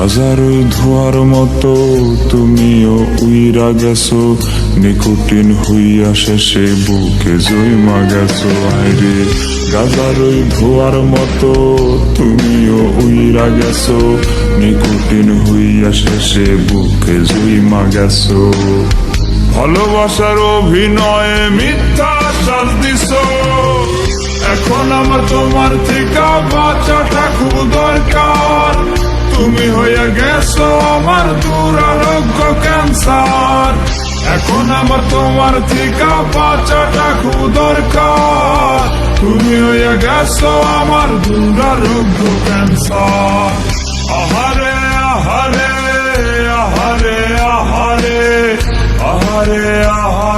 গাজার ওই ধোয়ার মতো তুমিও উইরা গেছো, নিকোটিন হইয়া শেষে বুকে জইমা গেছো। আইরে গাজার ওই ধোয়ার মতো তুমিও উইরা গেছো, নিকোটিন হইয়া শেষে বুকে জইমা গেছো। ভালোবাসার অভিনয়ে মিথ্যা শ্বাস দিছো, এখন আমার তোমার থেকে বাঁচাটা খুব দরকার। তুমি হয়ে গেছো আমার দুরারোগ্য ক্যান্সার, এখন আমার তোমার থেকে বাঁচাটা খুব দরকার। তুমি হয়ে গেছো আমার দুরারোগ্য ক্যান্সার। আহারে আহারে আহারে আহারে আহারে আহা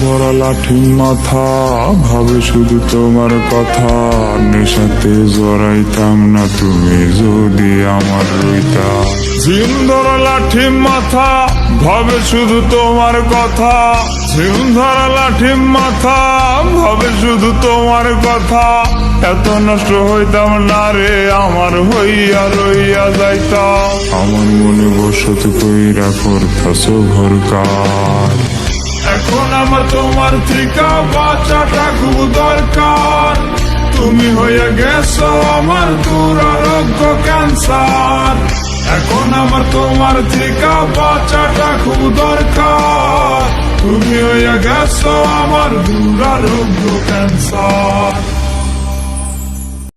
ধরা লাঠি মাথা, ভাবে শুধু তোমার কথা। নেশাতে জড়াইতাম না তুমি যদি আমার রইতা। ঝিম ধরা লাঠি মাথা, ভাবে শুধু তোমার কথা। ঝিম ধরা লাঠি মাথা, ভাবে শুধু তোমার কথা। এত নষ্ট হইতাম না রে আমার হইয়া রইয়া যাইতাম। আমার মনে বসত কইরা করতাছো ঘরকার, এখন আমার তোমার থেকে বাঁচাটা খুব দরকার। তুমি হয়ে গেছো আমার দুরারোগ্য ক্যান্সার, এখন আমার তোমার থেকে বাঁচাটা খুব দরকার। তুমি হয়ে গেছো আমার দুরারোগ্য ক্যান্সার।